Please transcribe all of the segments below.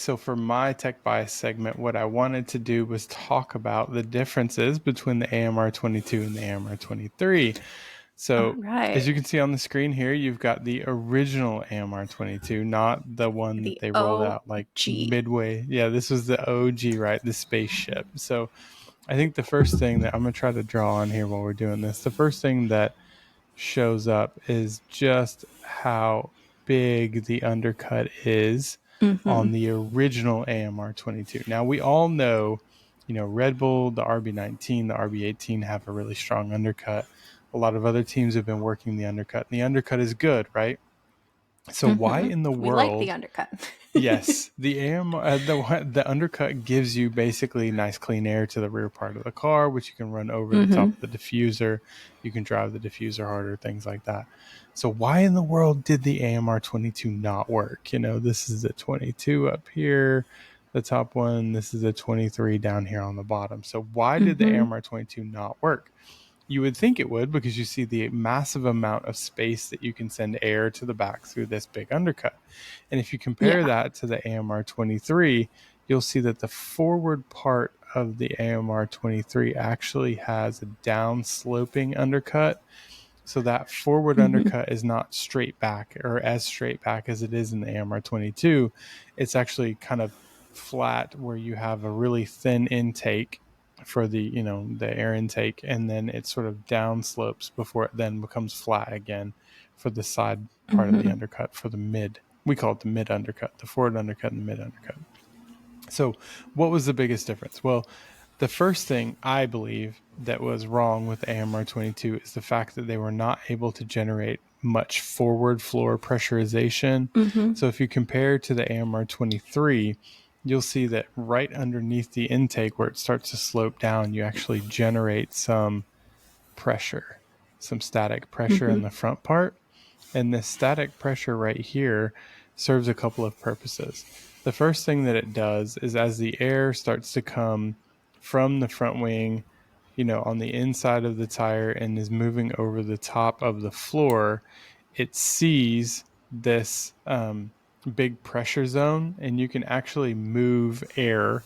So for my tech bias segment, what I wanted to do was talk about the differences between the AMR22 and the AMR23. So as you can see on the screen here, you've got the original AMR22, not the one that The they rolled out like OG. midway. Yeah, this was the OG, right? The spaceship. So I think the first thing that I'm going to try to draw on here while we're doing this, the first thing that shows up is just how big the undercut is on the original AMR22. Now we all know, Red Bull, the RB19, the RB18 have a really strong undercut. A lot of other teams have been working the undercut, and the undercut is good, right? So why in the We like the world? undercut. Yes, the the undercut gives you basically nice clean air to the rear part of the car, which you can run over the top of the diffuser. You can drive the diffuser harder, things like that. So why in the world did the AMR22 not work? This is the 22 up here, the top one. This is the 23 down here on the bottom. So why did the AMR22 not work? You would think it would, because you see the massive amount of space that you can send air to the back through this big undercut. And if you compare that to the AMR23, you'll see that the forward part of the AMR23 actually has a down sloping undercut. So that forward undercut is not straight back, or as straight back as it is in the AMR22. It's actually kind of flat, where you have a really thin intake for the the air intake, and then it sort of down slopes before it then becomes flat again for the side part of the undercut, for the mid. We call it the mid undercut, the forward undercut and the mid undercut. So what was the biggest difference? Well, the first thing I believe that was wrong with AMR22 is the fact that they were not able to generate much forward floor pressurization. So if you compare to the AMR23, you'll see that right underneath the intake, where it starts to slope down, you actually generate some pressure, some static pressure in the front part. And this static pressure right here serves a couple of purposes. The first thing that it does is, as the air starts to come from the front wing, on the inside of the tire, and is moving over the top of the floor, it sees this big pressure zone, and you can actually move air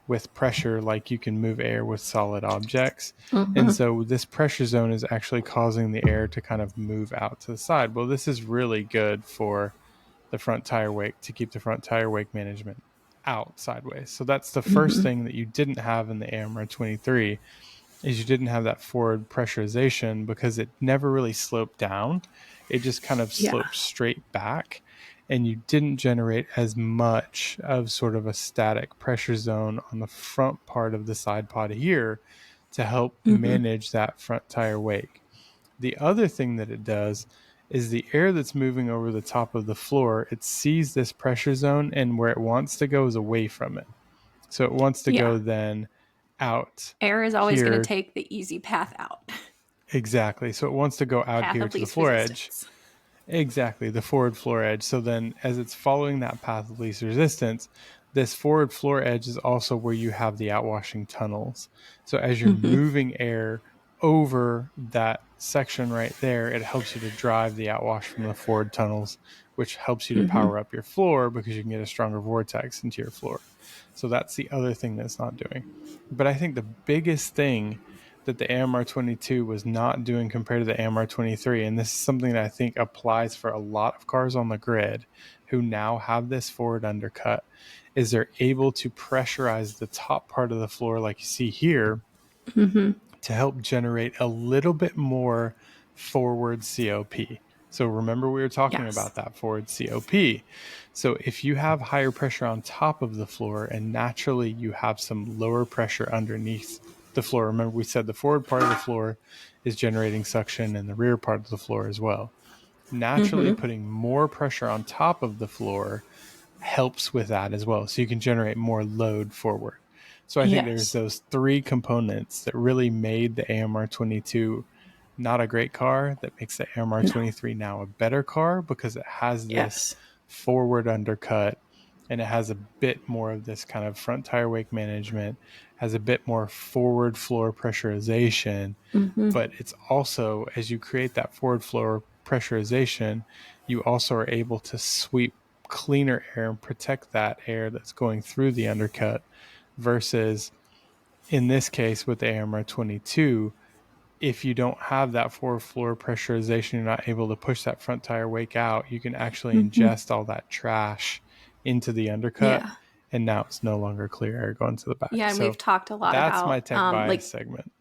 with pressure like you can move air with solid objects. And so this pressure zone is actually causing the air to kind of move out to the side. Well, this is really good for the front tire wake, to keep the front tire wake management out sideways. So that's the first thing that you didn't have in the AMR23, is you didn't have that forward pressurization, because it never really sloped down. It just kind of sloped straight back, and you didn't generate as much of sort of a static pressure zone on the front part of the side pod here to help manage that front tire wake. The other thing that it does is, the air that's moving over the top of the floor, it sees this pressure zone, and where it wants to go is away from it. So it wants to go then out. Air is always going to here. take the easy path out. Exactly. So it wants to go out Path here of to the least floor edge. resistance. Exactly, the forward floor edge. So then, as it's following that path of least resistance, this forward floor edge is also where you have the outwashing tunnels. So as you're moving air over that section right there, it helps you to drive the outwash from the forward tunnels, which helps you to power up your floor, because you can get a stronger vortex into your floor. So that's the other thing that's not doing. But I think the biggest thing that the AMR22 was not doing compared to the AMR23, and this is something that I think applies for a lot of cars on the grid who now have this forward undercut, is they're able to pressurize the top part of the floor, like you see here, to help generate a little bit more forward COP. So remember, we were talking about that forward COP. So if you have higher pressure on top of the floor, and naturally you have some lower pressure underneath the floor. Remember, we said the forward part of the floor is generating suction, and the rear part of the floor as well. Naturally, putting more pressure on top of the floor helps with that as well. So you can generate more load forward. So I think there's those three components that really made the AMR22 not a great car, that makes the AMR23 now a better car, because it has this forward undercut, and it has a bit more of this kind of front tire wake management, has a bit more forward floor pressurization. But it's also, as you create that forward floor pressurization, you also are able to sweep cleaner air and protect that air that's going through the undercut, versus in this case with the AMR22, if you don't have that forward floor pressurization, you're not able to push that front tire wake out, you can actually ingest all that trash into the undercut, Yeah. and now it's no longer clear air going to the back. Yeah, and So we've talked a lot that's my about tech bias like segment.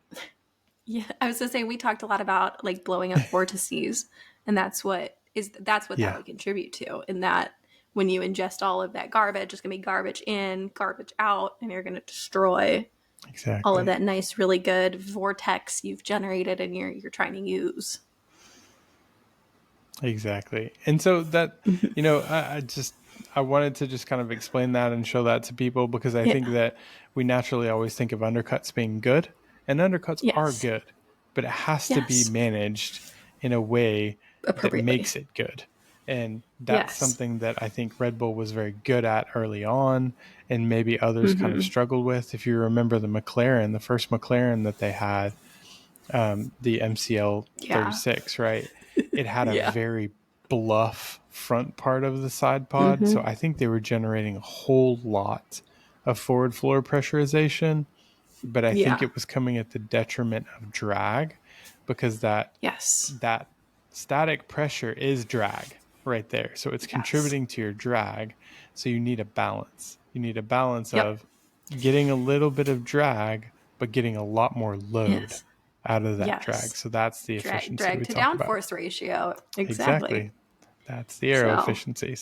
yeah, I was gonna say we talked a lot about like blowing up vortices, and that's what that would contribute to. And that when you ingest all of that garbage, it's gonna be garbage in, garbage out, and you're gonna destroy all of Exactly. that nice, really good vortex you've generated and you're trying to use. Exactly. And so that, I wanted to just kind of explain that and show that to people, because I think Yeah. that we naturally always think of undercuts being good, and undercuts are Yes. good, but it has to be Yes. managed in a way that Appropriately. makes it good. And that's Yes. something that I think Red Bull was very good at early on, and maybe others kind of struggled with. If you remember the first McLaren that they had, the MCL Yeah. 36, right? It had a Yeah. very bluff front part of the side pod. So I think they were generating a whole lot of forward floor pressurization, but I think Yeah. it was coming at the detriment of drag, because Yes. that static pressure is drag right there. So it's Yes. contributing to your drag. So you need a balance. You need a balance Yep. of getting a little bit of drag, but getting a lot more load Yes. out of that drag. Yes. So that's the Drag efficiency drag we to talk about. downforce ratio. Exactly. Exactly. That's the aero So efficiency.